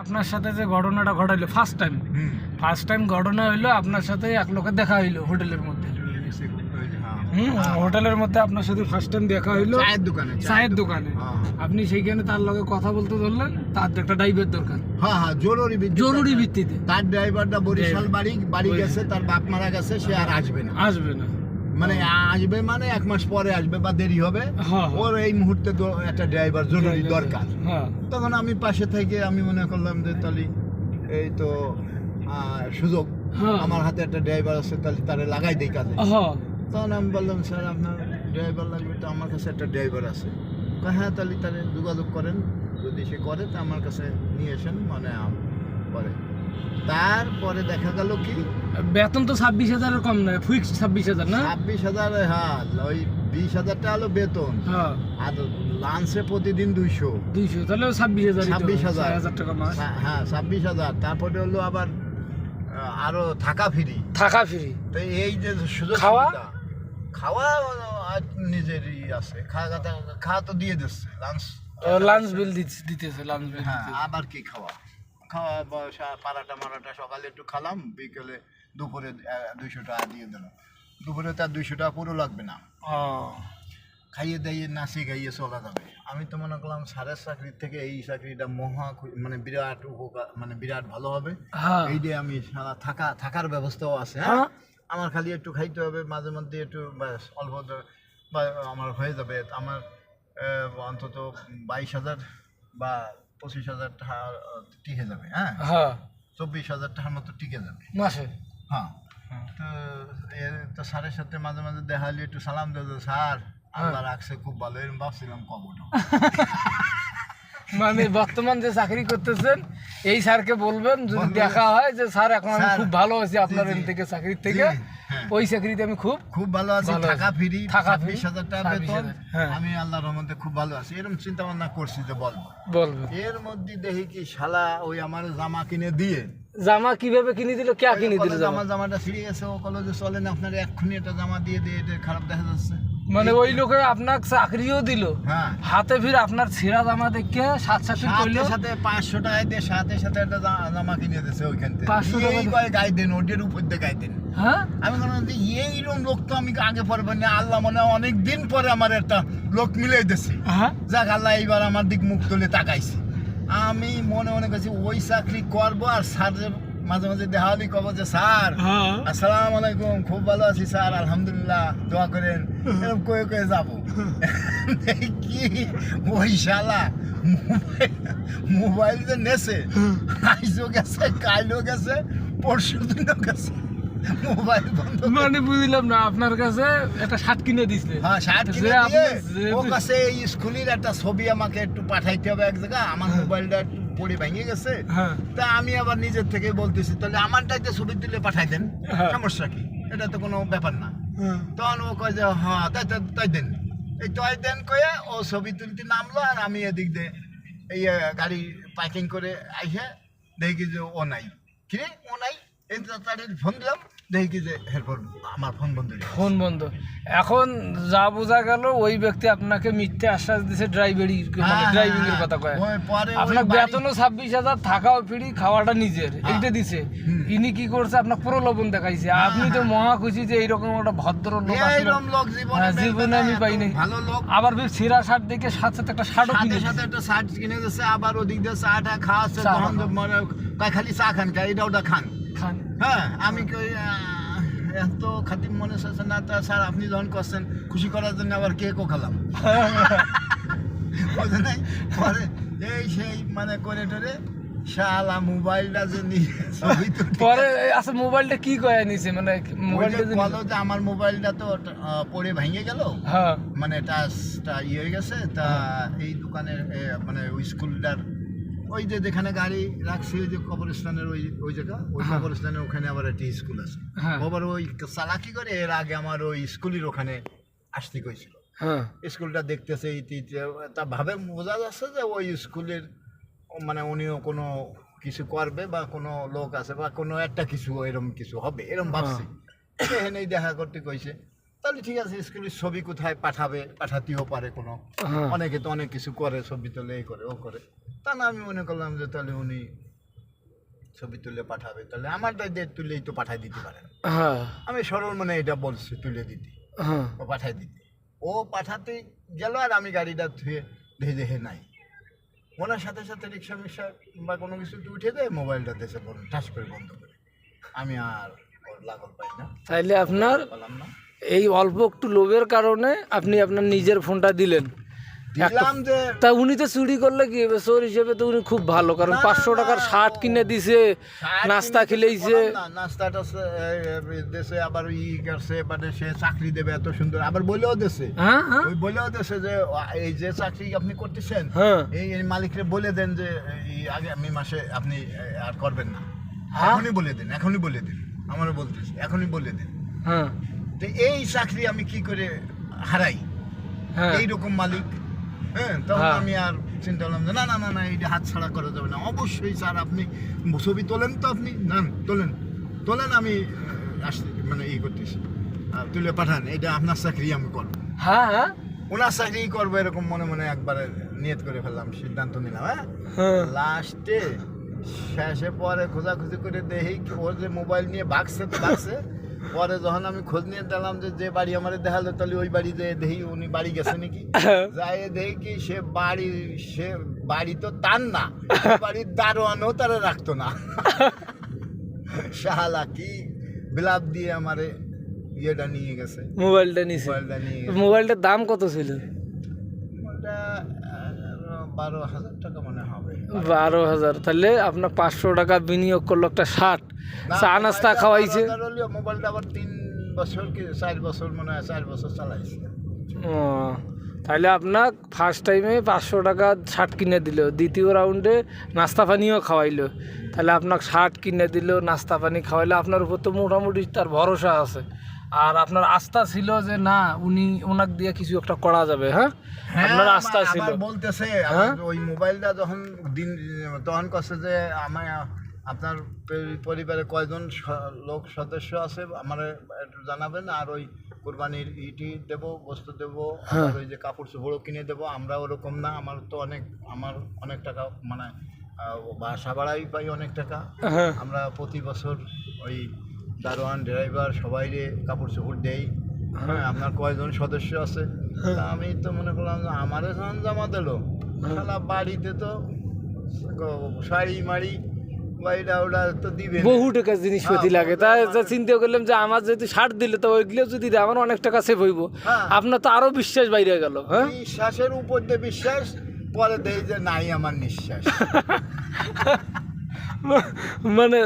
আপনার সাথে যে ঘটনাটা ঘটাইলো ফার্স্ট টাইম ঘটনা হইলো আপনার সাথে এক লোকের দেখা হইলো হোটেলের মধ্যে। হোটেলের মধ্যে আপনার সাথে ফার্স্ট টাইম দেখা হইলো চায়ের দোকানে। আপনি সেইখানে তার লগে কথা বলতে ধরলেন, তার একটা ড্রাইভার দরকার। জরুরি ভিত্তিতে তার ড্রাইভারটা বরিশাল বাড়ি গেছে, তার বাপ মারা গেছে, সে আর আসবে না মানে আসবে মানে 1 মাস পরে আসবে বা দেরি হবে। ওর এই মুহূর্তে একটা ড্রাইভার জরুরি দরকার। তখন আমি পাশে থেকে আমি মনে করলাম যে তাহলে এই তো সুযোগ, আমার হাতে একটা ড্রাইভার আছে, তাহলে তারে লাগাই দেই কাজে। তখন আমি বললাম, স্যার আপনার ড্রাইভার লাগবে? তো আমার কাছে একটা ড্রাইভার আছে। হ্যাঁ, তাহলে যোগাযোগ করেন, যদি সে করে তা আমার কাছে নিয়ে আসেন, মানে করে। তারপরে দেখা গেল কি বেতন তো 26,000 কম নয়, ফিক্স 26,000 না? 26,000, হ্যাঁ, ওই 20,000টা হলো বেতন। আর লাঞ্চে প্রতিদিন 200, তাহলে 26,000 টাকা মাস। হ্যাঁ, 26,000। তারপরে হলো আবার আরো থাকা ফ্রি। তো এই যে সুযোগ খাওয়া নিজেরই আছে, খাওয়া তো দিয়ে দিচ্ছে, লাঞ্চ বিল দিতেছে। হ্যাঁ, আবার কি খাওয়া পারাটা মারাটা সকালে একটু খালাম, বিকেলে দুপুরে 200 টাকা দিয়ে দিলাম। দুপুরে তার 200 টাকা পুরো লাগবে না, খাইয়ে দাইয়ে নাচি গাইয়ে চলা যাবে। আমি তো মনে করলাম স্যারের চাকরির থেকে এই চাকরিটা মানে বিরাট উপকার, মানে বিরাট ভালো হবে। এই যে আমি সারা থাকার ব্যবস্থাও আছে। হ্যাঁ, আমার খালি একটু খাইতে হবে মাঝে মধ্যে, একটু অল্প বা আমার হয়ে যাবে। আমার অন্তত 22,000 বা 25,000 টাকা টিকে যাবে। হ্যাঁ, 24,000 টাকার মতো টিকে যাবে মাসে। হ্যাঁ, তো স্যারের সাথে মাঝে মাঝে দেখা হলে একটু সালাম দেবো, স্যার আল্লাহ রাখছে খুব ভালো, এরকম ভাবছিলাম কবটা। মানে বর্তমান যে চাকরি করতেছেন এই স্যারকে বলবেন, যদি দেখা হয় যে স্যার এখন আমি খুব ভালো আছি আপনার থেকে চাকরির থেকে, ওই চাকরিতে আমি খুব ভালো আছি, থাকা ফ্রি, 26,000 টাকা বেতন, আমি আল্লাহর রহমতে খুব ভালো আছি, এরকম চিন্তা ভাবনা করছি যে বলবো। এর মধ্যে দেখি কি শালা ওই আমার জামা কিনে দিয়ে। জামা কিভাবে কিনে দিল? কে কিনে দিল? জামাটা ছিঁড়ে গেছে, ও কলেজে চলে না, আপনার এক্ষুনি একটা জামা দিয়ে এটা খারাপ দেখা যাচ্ছে। মানে ওই লোকে আপনার চাকরিও দিল, হাতে ফির আপনার ছেঁড়া জামা দেখে সাথে 500 টাকা দিয়ে সাথে একটা জামা কিনে দিয়েছে ওইখান থেকে। 500 টাকা গায়ে দেন, ওটার উপর দিয়ে গায়ে দেন। আমি বললাম যে এইরকম লোক তো আমি আগে পড়বো না, আল্লাহ মনে অনেক দিন পরে আমার একটা লোক মিলাই দিয়েছে। যাক, আল্লাহ এইবার আমার দিক মুখ তুলে তাকাইছে। আমি মনে করছি ওই চাকরি করবো, আর স্যারের মাঝে মাঝে দেখা হলি কব যে, স্যার আসসালামু আলাইকুম, খুব ভালো আছি স্যার, আলহামদুলিল্লাহ, দোয়া করেন, এরকম কয়ে যাবো। কি ওই শালা মোবাইল যে নেছে, আইজও গেছে, কাইলও গেছে, পরশু দিনও গেছে, মোবাইল বন্ধ। মানে বুঝলাম না, আপনার কাছে একটা শার্ট কিনে দিচ্ছে। হ্যাঁ, শার্ট কিনে দিয়ে ওর কাছে এই স্কুলের একটা ছবি আমাকে একটু পাঠাইতে হবে এক জায়গা, আমার মোবাইলটা পড়ে ভেঙে গেছে। তা আমি আবার নিজের থেকে বলতেছি, তাহলে আমারটাতে ছবি তুলে পাঠাই দেন, সমস্যা কি, এটা তো কোনো ব্যাপার না। তখন ও কয় যে হ্যাঁ তাই দেন, এই তাই দেন কয়ে ও ছবি তুলতে নামলো, আর আমি এদিক দিয়ে এই গাড়ি পার্কিং করে আইসে দেখি যে ও নাই। কিরে ও নাই, এই তাদের ফোন দিলাম, দেখি যে এরপর আমার ফোন বন্ধ। এখন যা বোঝা গেল ওই ব্যক্তি আপনাকে মিথ্যে আশ্বাস দিয়েছে ড্রাইভিং এর কথা কয়। আপনার বেতনও 26,000, থাকাও ফ্রি, খাওয়াটা নিজের, এইটা দিছে। ইনি কি করছে, আপনার প্রলোভন দেখাইছে। আপনি তো মহা খুশি যে এইরকম একটা ভদ্র লোক জীবনে আমি পাইনি। আবার ছেঁড়া শার্ট দেখে সাথে একটা শার্টও কিনে দিচ্ছে, আবার ওদিক দিয়ে চাটা খাওয়াচ্ছে, খালি চা খান, এটা ওটা খান। হ্যাঁ, আমি এত খাতির মনে চাচ্ছে না, তা স্যার আপনি যখন করছেন খুশি করার জন্য আবার কেকও খেলাম। এই সেই মানে করে টরে শালা মোবাইলটা যে পরে। আচ্ছা, মোবাইলটা কি কয়ে নিছে? মানে মোবাইলটা বলো যে আমার মোবাইলটা তো পড়ে ভেঙে গেল, মানে টাচটা ইয়ে হয়ে গেছে। তা এই দোকানের মানে ওই স্কুলটার ওই যে যেখানে গাড়ি রাখছি, ওই যে কবরস্থানের ওই জায়গা, ওই কবরস্থানের ওখানে আবার একটা স্কুল আছে। আবার ওই চালাকি করে এর আগে আমার ওই স্কুলের ওখানে আসতে কইছিল। স্কুলটা দেখতেছে, তা ভাবে বোঝা যাচ্ছে যে ওই স্কুলের মানে উনিও কোনো কিছু করবে, বা কোনো লোক আছে, বা কোনো একটা কিছু এরকম কিছু হবে, এরকম ভাবছি। এখানেই দেখা করতে কইছে। তাহলে ঠিক আছে, স্কুলের ছবি কোথায় পাঠাতেও পারে, কোনো অনেকে তো অনেক কিছু করে, ছবি তোলে, এই করে ও করে। তা না, আমি মনে করলাম যে তাহলে উনি ছবি তুলে পাঠাবে, তাহলে আমার দায়িত্ব তুলেই তো পাঠাই দিতে পারে না। হ্যাঁ আমি সরল মনে এটা বলছি তুলে দিতে, হ্যাঁ ও পাঠাই দিতে। ও পাঠাতে গেল আর আমি গাড়িটা ধুয়ে দেখে নাই, ওনার সাথে সাথে রিক্সা মিক্সা বা কোনো কিছুতে উঠে দেয়, মোবাইলটা দেশে ঠাস করে বন্ধ করে। আমি আর ওর লাগল পাই না, তাইলে আপনার পেলাম না। এই অল্প একটু লোভের কারণে আপনি আপনার নিজের ফোনটা দিলেন। দিলাম যে তা উনি তো চুরি করলে কি হবে, চোর হিসেবে তো উনি খুব ভালো, কারণ না, 500 টাকার না, শার্ট কিনে দিছে, নাস্তা খেলেইছে। নাস্তাটা দেশে আবার করছে, মানে সে চাকরি দেবে এত সুন্দর, আবার বলেও দেশে, হ্যাঁ হ্যাঁ ওই বলেও দেশে যে এই যে চাকরি আপনি করতেছেন হ্যাঁ এই মালিকরে বলে দেন যে এই আগামী মাসে আপনি আর করবেন না, হ্যাঁ? এখনই বলে দিন, এখনই বলে দিন, আমারও বলতেছে এখনই বলে দিন। হ্যাঁ তো এই চাকরি আমি কি করে হারাই, হ্যাঁ এইরকম মালিক। হ্যাঁ, তখন হ্যাঁ। আমি আর চিন্তা করলাম যে না না না না, এইটা হাত ছাড়া করা যাবে না। অবশ্যই স্যার, আপনি ছবি তোলেন তো, আপনি না তোলেন তোলেন, আমি আসতে মানে করতেছি, তুলে পাঠান, এটা আপনার চাকরি আমি করবো, হ্যাঁ হ্যাঁ ওনার চাকরি করবো, এরকম মনে মনে একবারে নিয়ত করে ফেললাম, সিদ্ধান্ত নিলাম। হ্যাঁ, হ্যাঁ লাস্টে শেষে পরে খোঁজাখুঁজি করে দেখি ওর যে মোবাইল নিয়ে ভাগছে তো ভাগছে, পরে যখন আমি খোঁজ নিয়ে দিলাম যে বাড়ি আমার দেখালো, তাহলে ওই বাড়ি যে দেখি উনি বাড়ি গেছে নাকি, যাই দেখি কি সে বাড়ি তো তার না, বাড়ির দারোয়ানও তারা রাখতো না। শালা কি বিলাপ দিয়ে আমারে ইয়েটা নিয়ে গেছে, মোবাইলটা নিছে। মোবাইলটা নিয়ে গেছে। মোবাইলটার দাম কত ছিল? ওটা 12,000 টাকা মনে হবে। 12,000। তাহলে আপনার 500 টাকা বিনিয়োগ করলো একটা শার্ট, না, চা নাস্তা খাওয়াইছে। মোবাইলটা আবার 3 বছর কি 4 বছর মনে হয়, 4 বছর চালাইছে। ও, তাহলে আপনার ফার্স্ট টাইমে 500 টাকা শার্ট কিনে দিল, দ্বিতীয় রাউন্ডে নাস্তা পানিও খাওয়াইলো, তাহলে আপনার শার্ট কিনে দিল, নাস্তা পানি খাওয়াইলো, আপনার উপর তো মোটামুটি তার ভরসা আছে, আর আপনার আস্থা ছিল যে না উনি ওনাকে দিয়ে কিছু একটা করা যাবে। হ্যাঁ, আপনার আস্থা ছিল। আবার বলতেছে হ্যাঁ? ওই মোবাইলটা যখন তখন কছে যে আমার আপনার পরিবারে কয়জন লোক সদস্য আছে আমার একটু জানাবেন, আর ওই কোরবানির ইটি দেবো, বস্তু দেবো, আর ওই যে কাপড় চোপড়ও কিনে দেবো। আমরা ওরকম না, আমার অনেক টাকা, মানে বাসা ভাড়াই পাই অনেক টাকা। হ্যাঁ আমরা প্রতি বছর ওই দারোয়ান ড্রাইভার সবাই কাপড় চোপড় দেই। হ্যাঁ, আপনার কয়জন সদস্য আছে? তা আমি তো মনে করলাম যে আমারে যখন জমা দিলো, শালা বাড়িতে তো শাড়ি মাড়ি বাইরা ওটা তো দিবে না। বহু টাকার জিনিসপাতি লাগে, তাই চিন্তা করলাম যে আমার যেহেতু শার্ট দিলে তো ওইগুলো যদি দেয় আমার অনেক টাকা সেভ হইব। হ্যাঁ। আপনার তো আরো বিশ্বাস বাইরে গেল। হ্যাঁ, বিশ্বাসের উপর দিয়ে বিশ্বাস, পরে দেই যে নাই আমার নিঃশ্বাস। মানে